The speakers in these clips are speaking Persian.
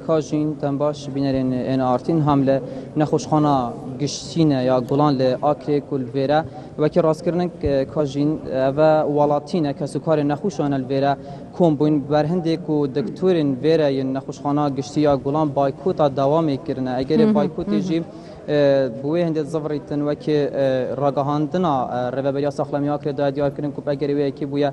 کاجین تنباش بینرین این آرتین حمله نخوشخانه گشتینه یا گلان ل آکری کل ویرا و که راست کردن کاجین و ولاتینه کسکار نخوشان الویرا کومبون برهنده کو دکتورین ویرا ین نخوشخانه گشتی یا گلان بایکوتا دوام کردن اگر بایکوتی جی بوی هند زفریتن و که راگهاندنا ربابیا ساخلامی آکر دادیار کردن کوب اگر وی کی بویا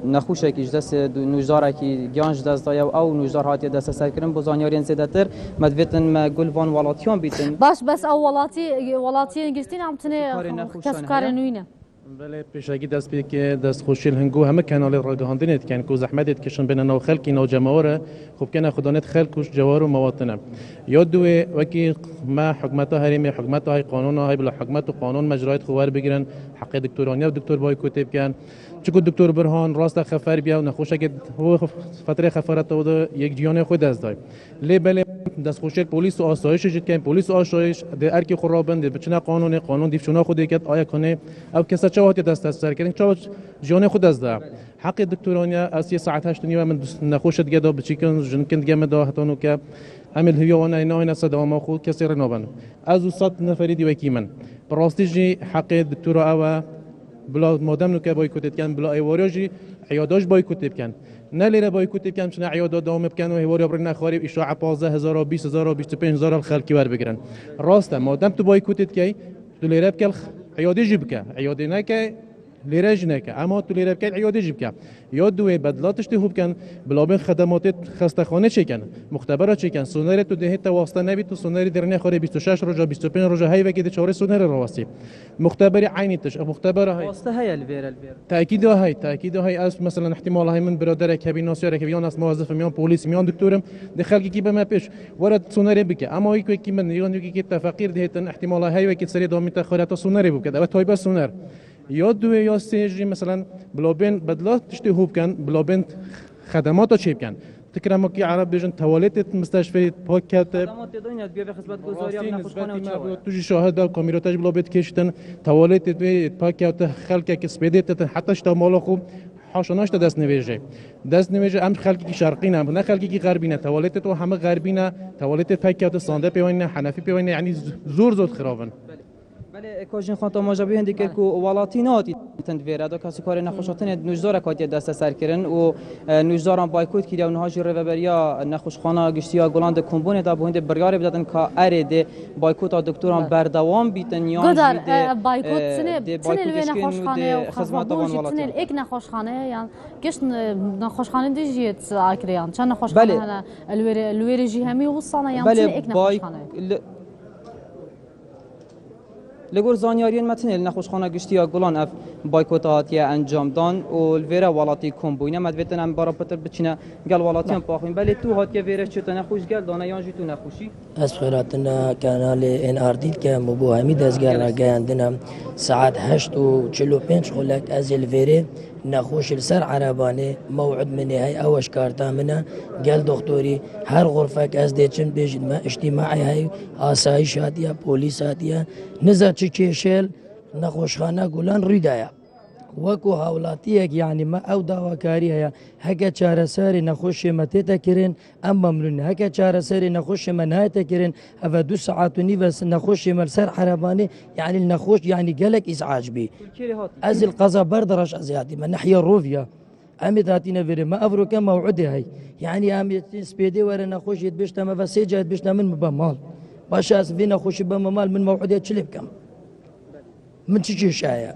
نخوشه کی جدس نوزار کی گیانج دست دایا او نوزار هاتی دست سر کردن بزانیارین زیادتر مدویتن ما گلوان ولاتیان بیتن بس او ولاتي گشتین هم تنه کسکار نوینه بله پیشگی دست بید که دست خوشیل هنگو همه کانال راگهاندنیت کن کو زحمتت کشن بین نو خلکی نو جماعره خوب کنه خدانت خلکوش جوار و مواطنه یاد دوی وکی ما حکمت هریمی حکمت های قانون های بلا حکمت و قانون مجرایت خوار بگیرن حق دکترانی و دکتر بای کتب کن چکو دکتر برهان راست خفر بیا و نخوشه که هو فتره خفرت و یک جیان خود از دای لی بله دست خوشیل پلیس و آسایش جد کن پلیس و آسایش در ارکی خرابند بچنا قانون دیفشونا خود یکت آیا کنه او کسا چه دست سر کردن چه جان خود از ده حق دکترانی از 8 و من نخوشت گدا بچیکن جنکن گم دا هتانو که عمل هیا و نه نه صدا ما خود کسی را نبن از 100 نفری دی وکی من براستیجی حق دکتر او بلا مادام نو که بایکوت کن بلا ایواریجی عیاداش بایکوت کن نه لیره بایکوت کن چون عیادات دوام بکن و ایواری برن خارب اشاعه 15000 و 20000 و 25000 خلکی ور بگیرن راسته مادام تو بایکوت کی تو لیره بکل عیادی جیب که عیادی نه که لیره جنه که اما تو لیره بکن عیادی جیب که یاد دوی بدلاتش ته خوب کن بلابن خدمات خستخانه چی کن مختبرات چی کن سونر تو دهه تا واسطه نبی تو سونر درنه خاره 26 روزا 25 روزا هی وکی 4 سونر رواستی مختبر عینی تش مختبر های واسطه هی الویر تاکید های از مثلا احتمال های من برادر کبی ناسیار که بیان از موظف میان پلیس میان دکترم دخل کی به ما پیش ورد سونر بک اما کی من یون کی تفقیر دهتن احتمال های وکی سری دوام تاخرات سونر بک ده تایب سونر یاد دوی یا سیجی مثلا بلابن بدلات تشتی خوب کن بلابن خدمات چیپ کن تکرم کی عرب بیشن توالت مستشفی پاک کرد خدمات دنیا بیا به خدمت گزاری نخوشخانه و تو شاهد کامیراتش بلابت کشتن توالت بی پاک کرد خلک کی سپیدت حتی شتا مال خوب حاشناش دست نویجه ام خلکی کی شرقی نه خلکی کی غربی نه توالت تو همه غربی نه توالت پاک کرد سانده پیوین حنفی پیوین یعنی زور خرابن بله کاجین خانتا ماجبی هندی که ولاتیناتی تند ویرا دو کسی کار نخوشاتن نوزدار کاتی دست سر کردن و نوزداران بایکوت کردن و نهاجی ربابریا نخوشخانه گشتیا گلاند کمبونه دا بوند بریار بدن که ارده بایکوت دکتران بردوام بیتن یا قدر بایکوت تنل نخوشخانه و خدمات تنل ایک نخوشخانه یعنی گشت نخوشخانه دیجیت آکریان چند نخوشخانه الویر جهمی وصلنا یعنی تنل ایک نخوشخانه لگور زانیاریان متنل نخوشخانه گشتیا گلان اف بایکوتات یا انجام دان و الویرا ولاتی کمبوینه مدویتن ام برا پتر بچینه گل ولاتیان پاخوین بله تو هات که ویرا چطور نخوش گل دانه یانجی تو نخوشی از خیراتنا کانال این آردید که مبو همید از گل را گیاندنم ساعت 8:45 خلک از الویره نخوش السر عربانه موعد مني هاي اوش كارتا منا قال دكتوري هر غرفة از ديچن بيجن ما اجتماعي هاي آسایش هاتيا بوليس هاتيا نزا چكيشل نخوشخانه گلان ريدايا وكو هاولاتيك يعني ما او داواكاري هيا هكا چارساري نخوش متيتا كرين اما ملون هكا چارساري نخوش منهايتا كرين افا 2 ساعات ونيفا نخوش ملسر حرباني يعني النخوش يعني قالك ازعاج بي از القضاء بردرش ازياتي من ناحية روفيا امي تاتينا فيري ما افرو كم موعدي هاي يعني امي سبيدي ورا نخوش يتبشتا ما فسيجا يتبشتا من بمال باشا اسفينا خوش بمال من موعدي تشلب كم من تشي شايا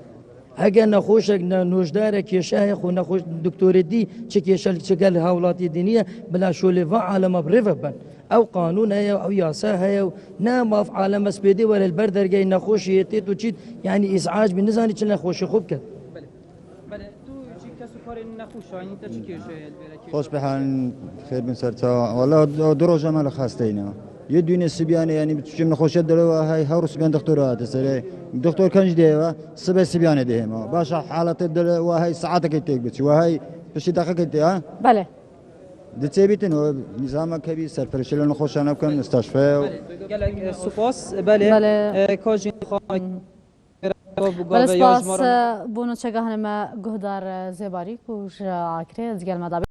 اگر نخوشک نوشدار کیشه خو نخوش دکتور دی چه کیشل چگل حوالاتی دینیه بلا شوله و عالم بريفه بن او قانون هي او ياسا هي نام في عالم سبيدي ولا البردرجه نخوش يتيت وشيت يعني ازعاج بالنسبه لنا نخوش خوب كده بله تو چی کسو کار نخوش يعني انت چی کیشه خوش بحال خير من سرتا والله دروج ما خاسته اینا یه دونه سبیانه یعنی چون نخوشت داره و های هر سبیان دکترات سر دکتر کنج دیه و سبی سبیانه دیه ما باشه حالت داره و های ساعت کیتیک بچی و های بشی دقیقه کیتی ها بله دتی بیتن و نظام کبی سرپرشل نخوشانه کن استشفاء بله سپاس بله کاجین خان بله سپاس بونو چگاه ما گهدار زباری کوش عکره از گل مدابی